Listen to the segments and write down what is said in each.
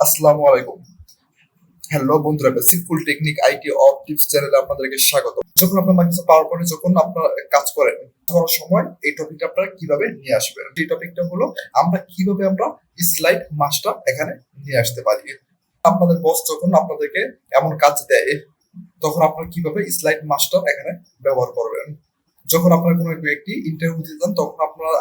আসসালামু আলাইকুম। হ্যালো বন্ধুরা, basic full technique IT of tips চ্যানেলে আপনাদেরকে স্বাগত। যখন আপনার মাইক্রোসফট পাওয়ারপয়েন্টে যখন আপনারা কাজ করেন, করার সময় এই টপিকটা আপনারা কিভাবে নিয়ে আসবেন, এই টপিকটা হলো আমরা কিভাবে স্লাইড মাস্টার এখানে নিয়ে আসতে পারি। আপনাদের বস যখন আপনাদেরকে এমন কাজ দেয়, তখন আপনারা কিভাবে স্লাইড মাস্টার এখানে ব্যবহার করবেন। যখন আপনার কোনো একটি ইন্টারভিউ দিতে যান, তখন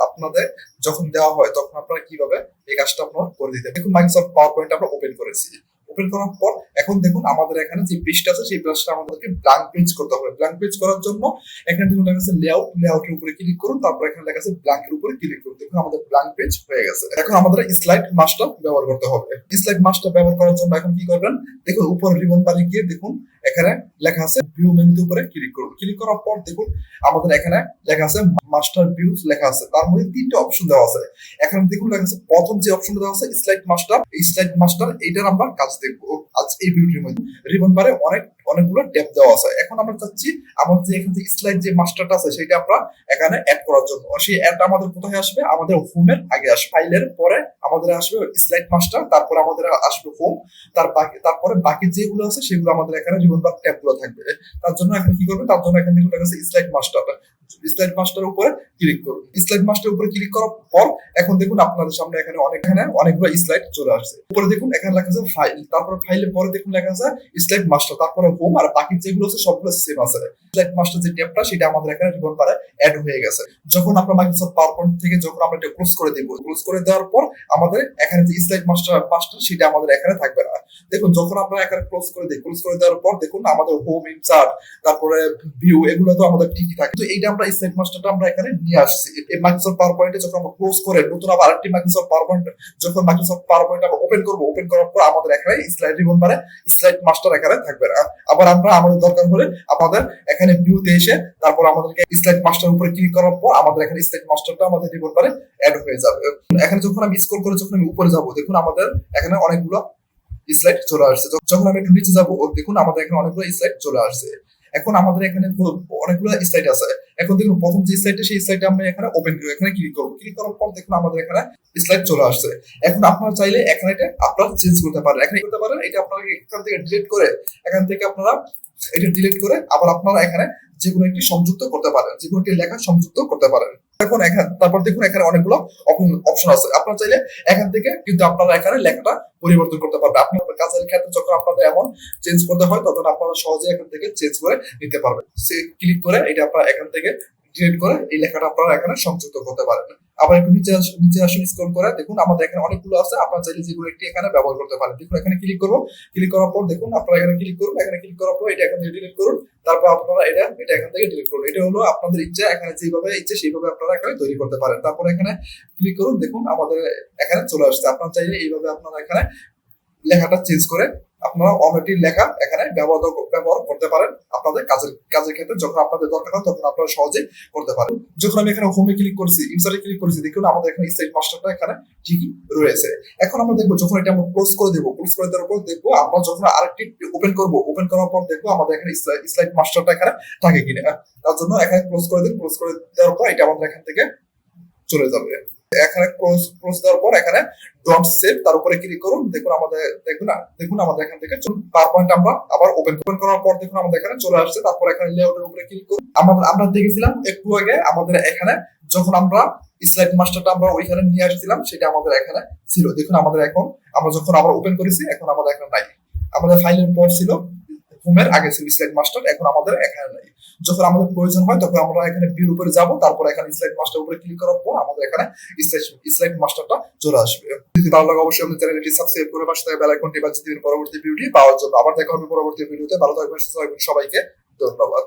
আপনাদের যখন দেওয়া হয়, তখন আপনারা কিভাবে এই কাজটা আপনারা করে দিতে। দেখুন, মাইক্রোসফট পাওয়ার পয়েন্ট আমরা ওপেন করেছি। ওপেন করার পর এখন দেখুন আমাদের এখানে যে পেজটা আছে, সেই পেজটা আমাদেরকে ব্ল্যাঙ্ক পেজ করতে হবে। ব্ল্যাঙ্ক পেজ করার জন্য এখানে দেখুন লেখা আছে লেআউট, লেআউটের উপরে ক্লিক করুন, তারপর এখানে লেখা আছে ব্ল্যাঙ্কের উপরে ক্লিক করুন। দেখুন আমাদের ব্ল্যাঙ্ক পেজ হয়ে গেছে। এখন আমাদের স্লাইড মাস্টার ব্যবহার করতে হবে। স্লাইড মাস্টার ব্যবহার করার জন্য এখন কি করবেন, দেখুন উপর রিবন বারে গিয়ে দেখুন এখানে লেখা আছে ভিউ মেনুতে উপরে ক্লিক করুন। ক্লিক করার পর দেখুন আমাদের এখানে লেখা আছে মাস্টার ভিউজ লেখা আছে। তার মধ্যে তিনটা অপশন দেওয়া আছে। এখানে দেখুন লেখা আছে প্রথম যে অপশনটা দেওয়া আছে স্লাইড মাস্টার। এই স্লাইড মাস্টার এইটার আমরা কাজ দেখবো আজ এই ভিডিওটির মধ্যে। রিবন বারে অনেকগুলো ট্যাব দেওয়া আছে। এখন আমরা চাচ্ছি আমাদের যে এখানে স্লাইড যে মাস্টারটা আছে সেটা আমরা এখানে অ্যাড করার জন্য। সেই অ্যাডটা আমাদের কোথায় আসবে, আমাদের হোমের আগে আসবে। ফাইলের পরে আমাদের আসবে স্লাইড মাস্টার, তারপরে আমাদের আসবে হোম, তারপরে বাকি যেগুলো আছে সেগুলো আমাদের এখানে রিবন বার ট্যাব গুলো থাকবে। তার জন্য এখন কি করবে, তার জন্য এখানে দেখুন লেখা আছে স্লাইড মাস্টার। স্লাইড মাস্টারের উপরে ক্লিক করুন। স্লাইড মাস্টারের উপরে ক্লিক করার পর এখন দেখুন আপনাদের সামনে এখানে অনেকগুলো স্লাইড চলে আসছে। উপরে দেখুন এখানে লেখা আছে ফাইল, তারপর ফাইলের পরে দেখুন লেখা আছে স্লাইড মাস্টার, তারপরে হোম, আর বাকি যেগুলো আছে সবগুলো সেম আছে। স্লাইড মাস্টার যে ট্যাবটা সেটা আমাদের এখানে রিবন বারে অ্যাড হয়ে গেছে। যখন আমরা মাইক্রোসফট পাওয়ারপয়েন্ট থেকে যখন আমরা এটা ক্লোজ করে দেব, ক্লোজ করে দেওয়ার পর আমাদের এখানে যে স্লাইড মাস্টার সেটা আমাদের এখানে থাকবে না। দেখুন যখন আমরা এখানে ক্লোজ করে দিই, ক্লোজ করে দেওয়ার পর দেখুন আমাদের হোম, ইনসার্ট, তারপরে ভিউ, এগুলো তো আমাদের ঠিকই থাকে। তো এইটা আমরা স্লাইড মাস্টারটা আমরা এখানে নিয়ে আসছি। এই মাইক্রোসফট পাওয়ারপয়েন্টে যখন আমরা ক্লোজ করে নতুন আবার আরেকটি মাইক্রোসফট পাওয়ারপয়েন্ট যখন মাইক্রোসফট পাওয়ারপয়েন্ট আমরা ওপেন করব, ওপেন করার পর আমাদের এখানে স্লাইড রিবন বারে স্লাইড মাস্টার এখানে থাকবে না। আবার আমাদের দরকার হলে আমাদের এখানে ভিউতে এসে তারপর আমাদেরকে স্লাইড মাস্টার উপরে ক্লিক করার পর আমাদের এখানে স্লাইড মাস্টারটা আমাদের রিবন বারে অ্যাড হয়ে যাবে। এখানে যখন আমি স্ক্রল করে যখন আমি উপরে যাব, দেখুন আমাদের এখানে অনেকগুলো স্লাইড চলে আসছে। যখন আমি একটু নিচে যাবো, দেখুন আমাদের এখানে অনেকগুলো স্লাইড চলে আসছে। এখন আমাদের এখানে অনেকগুলো স্লাইড আছে। এখন দেখুন প্রথম যে স্লাইডটা, সেই স্লাইডে আমরা এখানে ওপেন করি, এখানে ক্লিক করবো। ক্লিক করার পর দেখুন আমাদের এখানে স্লাইড চলে আসছে। এখন আপনারা চাইলে এখানে এটা আপনারা চেঞ্জ করতে পারেন, এখানে করতে পারেন। এটা আপনারা এখান থেকে ডিলিট করে, এখান থেকে আপনারা এটা ডিলিট করে আবার আপনারা এখানে যেকোনো একটি সংযুক্ত করতে পারেন, যেকোনো একটি লেখা সংযুক্ত করতে পারেন। এখন তারপর দেখুন এখানে অনেকগুলো অপশন আছে। আপনারা চাইলে এখান থেকে কিন্তু আপনারা এখানে লেখাটা পরিবর্তন করতে পারবেন। আপনার কাজের ক্ষেত্রে যখন আপনাদের এমন চেঞ্জ করতে হয়, তখন আপনারা সহজে এখান থেকে চেঞ্জ করে নিতে পারবেন। ক্লিক করে এটা আপনারা এখান থেকে ডিলিট করে এই লেখাটা আপনারা এখানে সংযুক্ত করতে পারেন। আবার একটু নিচে আসুন, স্ক্রল করে দেখুন আমাদের এখানে অনেকগুলো আছে। আপনারা চাইলে যেগুলো একটি এখানে ব্যবহার করতে পারেন। দেখুন এখানে ক্লিক করবো, ক্লিক করার পর দেখুন আপনারা এখানে ক্লিক করুন, এখানে ক্লিক করার পর এটা এখান থেকে ডিলিট করুন। তারপর আপনারা এটা এখান থেকে ডিলিট করুন। এটা হলো আপনাদের ইচ্ছা, এখানে যেভাবে ইচ্ছে সেইভাবে আপনারা এখানে তৈরি করতে পারেন। তারপর এখানে ক্লিক করুন, দেখুন আমাদের এখানে চলে আসছে। আপনারা চাইলে এইভাবে আপনারা এখানে লেখাটা চেঞ্জ করে আপনারা অনেকটি লেখা এখানে ব্যবহার করতে পারেন আপনাদের কাজের ক্ষেত্রে। যখন আপনাদের দরকার হয় তখন আপনারা সহজে করতে পারেন। যখন আমি এখানে হোমে ক্লিক করছি, ইনসার্টে ক্লিক করেছি, দেখুন আমাদের এখানে স্লাইড মাস্টারটা এখানে ঠিকই রয়েছে। এখন আমরা দেখবো যখন এটা আমরা ক্লোজ করে দেবো, ক্লোজ করে দেওয়ার পর দেখবো আমরা যখন আরেকটি ওপেন করবো, ওপেন করার পর দেখবো আমাদের এখানে স্লাইড মাস্টারটা এখানে থাকে কিনা। তার জন্য এখানে ক্লোজ করে দিন। ক্লোজ করে দেওয়ার পর এটা আমাদের এখান থেকে চলে যাবে। এখানে ক্লোজ দেওয়ার পর এখানে ডট সেভ, তার উপরে ক্লিক করুন। দেখুন আমাদের এখান থেকে পাওয়ারপয়েন্ট আমরা আবার ওপেন করার পর দেখুন আমাদের এখানে চলে আসছে। তারপর এখানে লেআউটের উপরে ক্লিক করুন। আমরা দেখেছিলাম একটু আগে আমাদের এখানে যখন আমরা স্লাইড মাস্টারটা আমরা ওইখানে নিয়ে আসছিলাম, সেটা আমাদের এখানে ছিল। দেখুন আমরা যখন আবার ওপেন করেছি, এখন আমাদের এখানে নাই। আমাদের ফাইলের পর ছিল, হোমের আগে ছিল স্লাইড মাস্টার, এখন আমাদের এখানে নাই। যখন আমাদের প্রয়োজন হয় তখন আমরা এখানে ভিউর উপরে যাব, তারপর এখানে স্লাইড মাস্টার উপরে ক্লিক করার পর আমাদের এখানে স্লাইড মাস্টারটা চলে আসবে। যদি ভালো লাগে অবশ্যই আমাদের চ্যানেলটি সাবস্ক্রাইব করে পাশে থাকা বেল আইকনটি বাজিয়ে দিন পরবর্তী ভিডিওটি পাওয়ার জন্য। আবার দেখা হবে পরবর্তী ভিডিওতে। ভালো থাকবেন, সুস্থ থাকবেন। সবাইকে ধন্যবাদ।